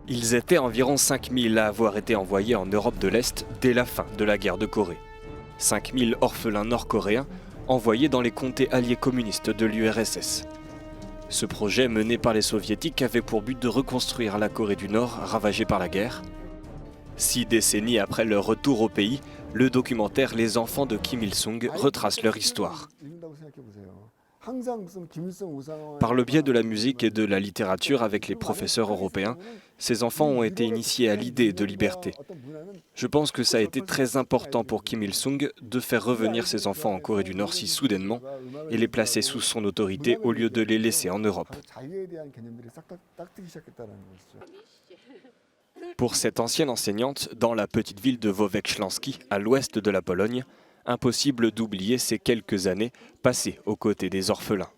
Ils étaient environ 5000 à avoir été envoyés en Europe de l'Est dès la fin de la guerre de Corée. 5000 orphelins nord-coréens envoyés dans les comtés alliés communistes de l'URSS. Ce projet mené par les soviétiques avait pour but de reconstruire la Corée du Nord ravagée par la guerre. 6 décennies après leur retour au pays, le documentaire Les enfants de Kim Il-sung retrace leur histoire. Par le biais de la musique et de la littérature avec les professeurs européens, ces enfants ont été initiés à l'idée de liberté. Je pense que ça a été très important pour Kim Il-sung de faire revenir ses enfants en Corée du Nord si soudainement et les placer sous son autorité au lieu de les laisser en Europe. Pour cette ancienne enseignante, dans la petite ville de Włóczęgi, à l'ouest de la Pologne, impossible d'oublier ces quelques années passées aux côtés des orphelins.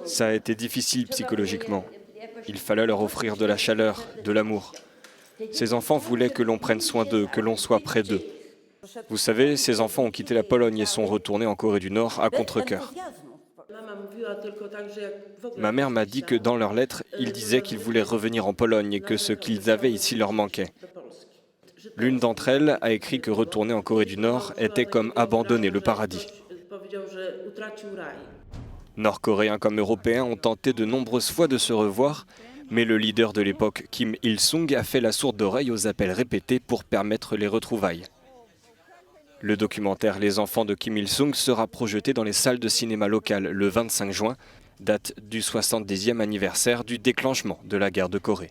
Ça a été difficile psychologiquement. Il fallait leur offrir de la chaleur, de l'amour. Ces enfants voulaient que l'on prenne soin d'eux, que l'on soit près d'eux. Vous savez, ces enfants ont quitté la Pologne et sont retournés en Corée du Nord à contre-cœur. Ma mère m'a dit que dans leurs lettres, ils disaient qu'ils voulaient revenir en Pologne et que ce qu'ils avaient ici leur manquait. L'une d'entre elles a écrit que retourner en Corée du Nord était comme abandonner le paradis. Nord-Coréens comme Européens ont tenté de nombreuses fois de se revoir, mais le leader de l'époque, Kim Il-sung, a fait la sourde oreille aux appels répétés pour permettre les retrouvailles. Le documentaire Les enfants de Kim Il-sung sera projeté dans les salles de cinéma locales le 25 juin, date du 70e anniversaire du déclenchement de la guerre de Corée.